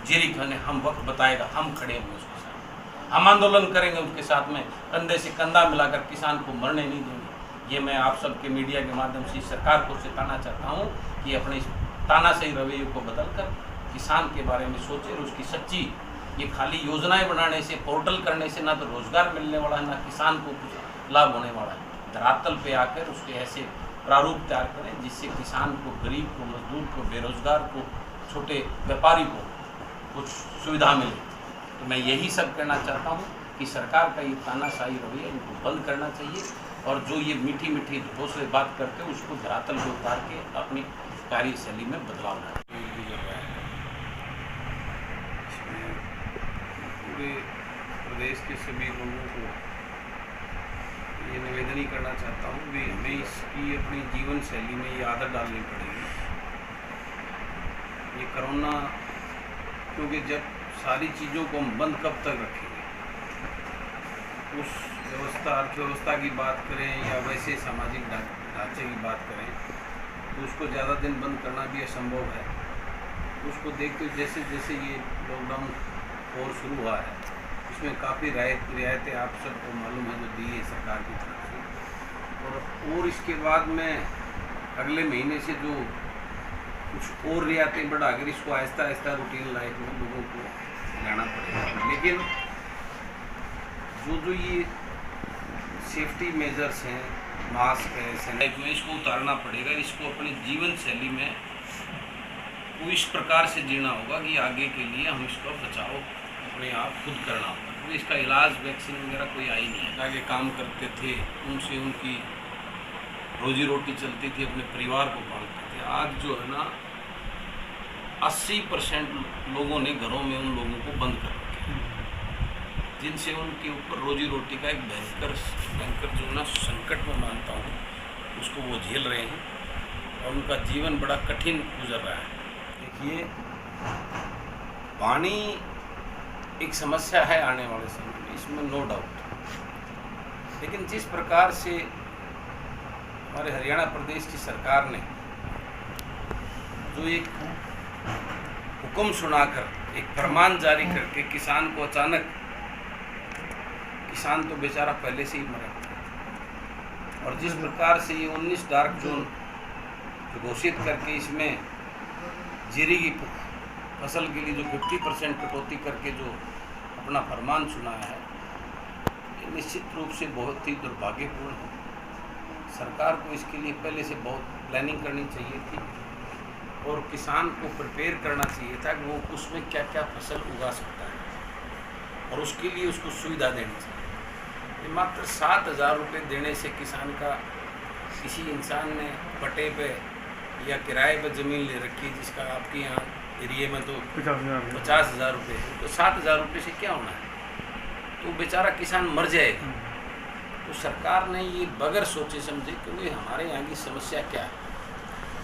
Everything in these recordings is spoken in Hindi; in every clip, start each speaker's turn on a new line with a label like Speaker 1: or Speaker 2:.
Speaker 1: जेरी खाने, हम वक्त बताएगा, हम खड़े होंगे उसके साथ, हम आंदोलन करेंगे उसके साथ में, कंधे से कंधा मिलाकर किसान को मरने नहीं देंगे। ये मैं आप सबके मीडिया के माध्यम से सरकार को चेताना चाहता हूँ कि अपने इस तानाशाही रवैये को बदलकर किसान के बारे में सोचे और उसकी सच्ची, ये खाली योजनाएं बनाने से, पोर्टल करने से ना तो रोजगार मिलने वाला है, ना किसान को कुछ लाभ होने वाला है। धरातल पे आकर उसके ऐसे प्रारूप तैयार करें जिससे किसान को, गरीब को, मजदूर को, बेरोजगार को, छोटे व्यापारी को कुछ सुविधा मिले। तो मैं यही सब कहना चाहता हूँ कि सरकार का ये तानाशाही रवैया इनको बंद करना चाहिए और जो ये मीठी मीठी दूसरे बात करते उसको धरातल पे उतार के अपनी कार्यशैली में बदलाव लाए।
Speaker 2: पूरे प्रदेश के सभी लोगों को ये निवेदन ही करना चाहता हूँ कि हमें इसकी अपनी जीवन शैली में ये आदत डालनी पड़ेगी। ये कोरोना, क्योंकि जब सारी चीज़ों को हम बंद कब तक रखेंगे, उस व्यवस्था, अर्थव्यवस्था की बात करें या वैसे सामाजिक ढांचे की बात करें तो उसको ज़्यादा दिन बंद करना भी असंभव है। उसको देखते जैसे जैसे ये लॉकडाउन और शुरू हुआ है, इसमें काफ़ी रियायतें आप सबको मालूम है जो दी है सरकार की तरफ से, और इसके बाद में अगले महीने से जो कुछ और रियायतें बढ़ाकर इसको आहिस्ता आहिस्ता रूटीन लाइफ में लोगों को लाना पड़ेगा। लेकिन जो ये सेफ्टी मेजर्स हैं, मास्क है, सैनिटाइजर में, इसको उतारना पड़ेगा। इसको अपनी जीवन शैली में वो इस प्रकार से जीना होगा कि आगे के लिए हम इसका बचाव अपने आप खुद करना होगा। तो इसका इलाज, वैक्सीन वगैरह कोई आई नहीं है। आगे काम करते थे, उनसे उनकी रोजी रोटी चलती थी, अपने परिवार को पालते थे। आज जो है ना 80% लोगों ने घरों में उन लोगों को बंद कर रखा है, जिनसे उनके ऊपर रोजी रोटी का एक भयंकर जो ना संकट में मानता हूँ उसको वो झेल रहे हैं और उनका जीवन बड़ा कठिन गुजर रहा है। देखिए, पानी एक समस्या है आने वाले समय में, इसमें नो डाउट। लेकिन जिस प्रकार से हमारे हरियाणा प्रदेश की सरकार ने जो एक हुक्म सुनाकर, एक फरमान जारी करके किसान को अचानक, किसान तो बेचारा पहले से ही मरा, और जिस प्रकार से ये 19 डार्क जोन घोषित करके इसमें जीरी की फसल के लिए जो 50% कटौती करके जो अपना फरमान सुनाया है, ये निश्चित रूप से बहुत ही दुर्भाग्यपूर्ण है। सरकार को इसके लिए पहले से बहुत प्लानिंग करनी चाहिए थी और किसान को प्रिपेयर करना चाहिए था कि वो उसमें क्या क्या फसल उगा सकता है और उसके लिए उसको सुविधा देनी चाहिए। ये मात्र 7,000 रुपये देने से किसान का, किसी इंसान ने पट्टे पे या किराए पर ज़मीन ले रखी है जिसका आपके यहाँ एरिए में तो 50,000 रुपये है, तो 7,000 रुपये से क्या होना है, तो बेचारा किसान मर जाएगा। तो सरकार ने ये बगैर सोचे समझे, क्योंकि हमारे यहाँ की समस्या क्या है,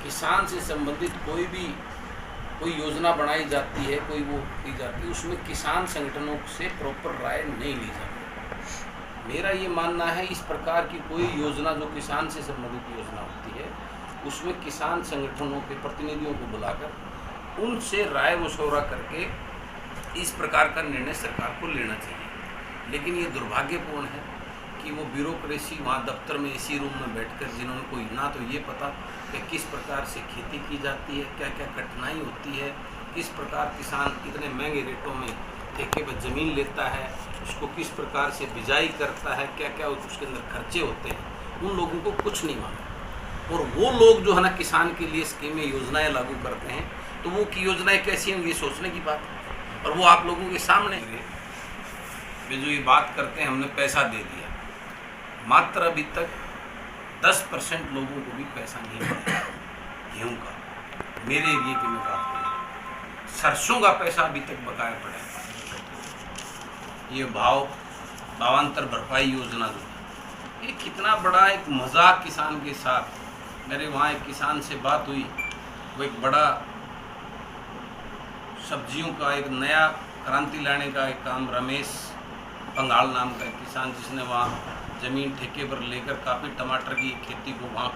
Speaker 2: किसान से संबंधित कोई योजना बनाई जाती है, कोई वो की जाती है, उसमें किसान संगठनों से प्रॉपर राय नहीं ली जाती। मेरा ये मानना है इस प्रकार की कोई योजना जो किसान से संबंधित योजना होती है उसमें किसान संगठनों के प्रतिनिधियों को बुलाकर उनसे राय मशवरा करके इस प्रकार का निर्णय सरकार को लेना चाहिए। लेकिन ये दुर्भाग्यपूर्ण है कि वो ब्यूरोक्रेसी वहाँ दफ्तर में इसी रूम में बैठकर, जिन्होंने कोई ना तो ये पता कि किस प्रकार से खेती की जाती है, क्या क्या कठिनाई होती है, किस प्रकार किसान इतने महंगे रेटों में ठेके पर ज़मीन लेता है, उसको किस प्रकार से बिजाई करता है, क्या क्या उसके अंदर खर्चे होते हैं, उन लोगों को कुछ नहीं मालूम। और वो लोग जो है ना किसान के लिए स्कीमें, योजनाएं लागू करते हैं, तो वो की योजनाएं कैसी हैं ये सोचने की बात है। और वो आप लोगों के सामने वे जो ये बात करते हैं हमने पैसा दे दिया, मात्र अभी तक 10% लोगों को भी पैसा नहीं मिला गेहूँ का। मेरे एरिए की मैं बात करूँ, सरसों का पैसा अभी तक बकाया पड़ा है। ये भावांतर भरपाई योजना जो है, ये कितना बड़ा एक मजाक किसान के साथ। मेरे वहाँ एक किसान से बात हुई, वो एक बड़ा सब्जियों का एक नया क्रांति लाने का एक काम, रमेश पंगाल नाम का एक किसान, जिसने वहाँ ज़मीन ठेके पर लेकर काफ़ी टमाटर की खेती को वहाँ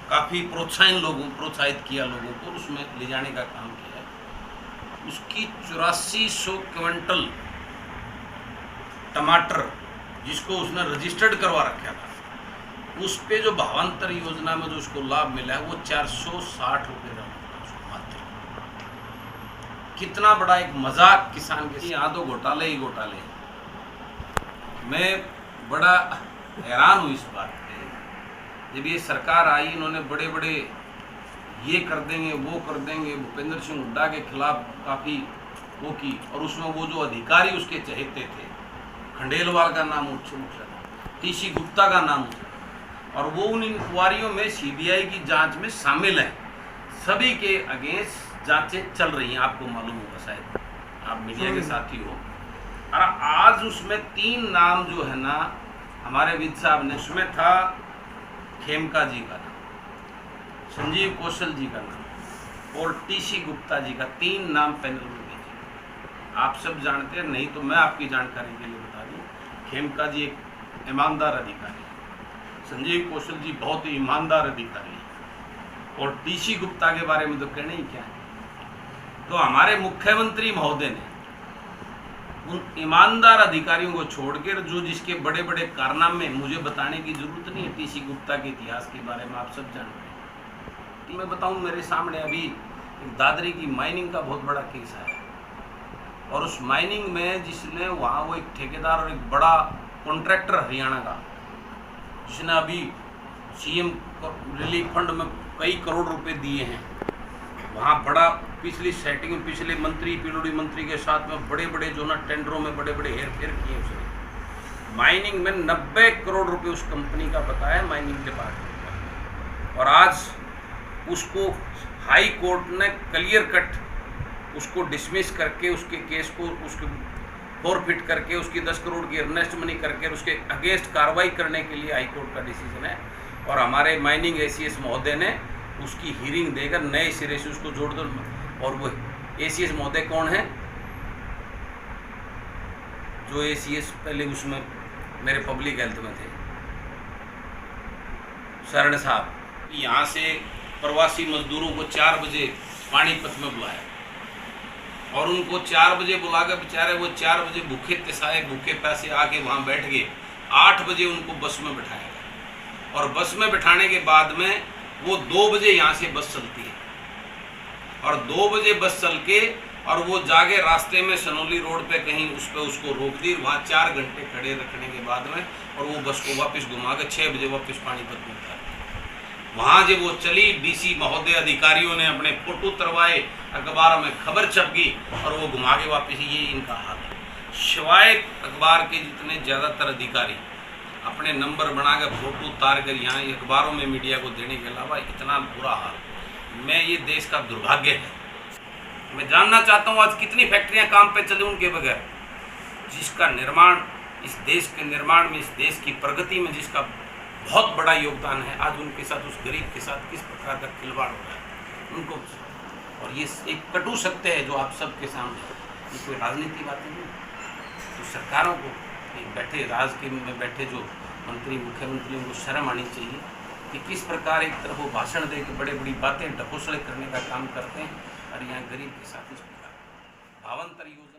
Speaker 2: काफ़ी प्रोत्साहित किया लोगों को, उसमें ले जाने का काम किया है। उसकी 8400 क्विंटल टमाटर जिसको उसने रजिस्टर्ड करवा रखा था, उस पे जो भावांतर योजना में जो उसको लाभ मिला है वो 460 रुपये का मात्र। कितना बड़ा एक मजाक किसान के, यहाँ तो घोटाले ही घोटाले। मैं बड़ा हैरान हूँ इस बात पे। जब ये सरकार आई, इन्होंने बड़े बड़े ये कर देंगे वो कर देंगे, भूपेंद्र सिंह हुड्डा के खिलाफ काफ़ी वो की, और उसमें वो जो अधिकारी उसके चहेते थे, खंडेलवाल का नाम उठ रहा, टीसी गुप्ता का नाम उठ रहा, और वो उन इंक्वायरियों में सीबीआई की जांच में शामिल हैं। सभी के अगेंस्ट जांचें चल रही हैं, आपको मालूम होगा, शायद आप मीडिया के साथी हो। और आज उसमें 3 नाम जो है ना हमारे विद साहब ने, उसमें था खेमका जी का नाम, संजीव कौशल जी का नाम और टीसी गुप्ता जी का, 3 नाम पैनल में भेजे। आप सब जानते हैं, नहीं तो मैं आपकी जानकारी के लिए बता दूं, खेमका जी एक ईमानदार अधिकारी, संजीव कौशल जी बहुत ही ईमानदार अधिकारी, और टीसी गुप्ता के बारे में तो कहना ही क्या है। तो हमारे मुख्यमंत्री महोदय ने उन ईमानदार अधिकारियों को छोड़कर, जो जिसके बड़े बड़े कारनामे, मुझे बताने की जरूरत नहीं है टीसी गुप्ता के इतिहास के बारे में, आप सब जानते हैं। मैं बताऊं, मेरे सामने अभी एक दादरी की माइनिंग का बहुत बड़ा केस है, और उस माइनिंग में जिसने वहाँ वो एक ठेकेदार और एक बड़ा कॉन्ट्रैक्टर हरियाणा का, जिसने अभी सीएम रिलीफ फंड में कई करोड़ रुपए दिए हैं, वहाँ बड़ा पिछली सेटिंग में पिछले मंत्री पीडब्ल्यूडी मंत्री के साथ में बड़े बड़े जो ना टेंडरों में बड़े बड़े हेर फेर किए उसने। माइनिंग में 90 करोड़ रुपए उस कंपनी का बताया माइनिंग डिपार्टमेंट का, और आज उसको हाई कोर्ट ने क्लियर कट उसको डिसमिस करके, उसके केस को उसके फॉरफिट करके, उसकी 10 करोड़ की अर्नेस्ट मनी करके उसके अगेंस्ट कार्रवाई करने के लिए हाई कोर्ट का डिसीजन है। और हमारे माइनिंग एसीएस महोदय ने उसकी हीरिंग देकर नए सिरे से उसको जोड़ दो। और वो एसीएस महोदय कौन है? जो एसीएस पहले उसमें मेरे पब्लिक हेल्थ में थे, शरण साहब। यहाँ से प्रवासी मजदूरों को 4 बजे पानीपत में बुलाया, और उनको 4 बजे बुलाकर बेचारे वो 4 बजे भूखे तिसाए भूखे पैसे आके वहाँ बैठ गए। 8 बजे उनको बस में बिठाया गया, और बस में बिठाने के बाद में वो 2 बजे यहाँ से बस चलती है, और 2 बजे बस चल के और वो जाके रास्ते में सनोली रोड पे कहीं उस पर उसको रोक दी। वहाँ 4 घंटे खड़े रखने के बाद में और वो बस को वापस घुमा के 6 बजे वापस पानीपत में उतार। वहाँ जब वो चली, डीसी महोदय अधिकारियों ने अपने फोटो तरवाए, अखबार में खबर छपकी, और वो घुमा के वापस। ये इनका हाल है। शिवाय अखबार के जितने ज़्यादातर अधिकारी अपने नंबर बनाकर फोटो उतार कर यहाँ अखबारों में मीडिया को देने के अलावा इतना बुरा हाल, मैं ये देश का दुर्भाग्य है। मैं जानना चाहता हूँ आज कितनी फैक्ट्रियाँ काम पे चले उनके बगैर, जिसका निर्माण इस देश के निर्माण में, इस देश की प्रगति में जिसका बहुत बड़ा योगदान है, आज उनके साथ, उस गरीब के साथ किस प्रकार का खिलवाड़ हो रहा है उनको। और ये एक कटु सत्य है जो आप सबके सामने, ये कोई राजनीति बातें नहीं। तो सरकारों को बैठे राज के में बैठे जो मंत्री मुख्यमंत्रियों को शर्म आनी चाहिए कि किस प्रकार एक तरफ वो भाषण दे के बड़े बड़ी बातें ढकोसले करने का काम करते हैं, और यहाँ गरीब के साथ इस प्रकार भावांतर योजना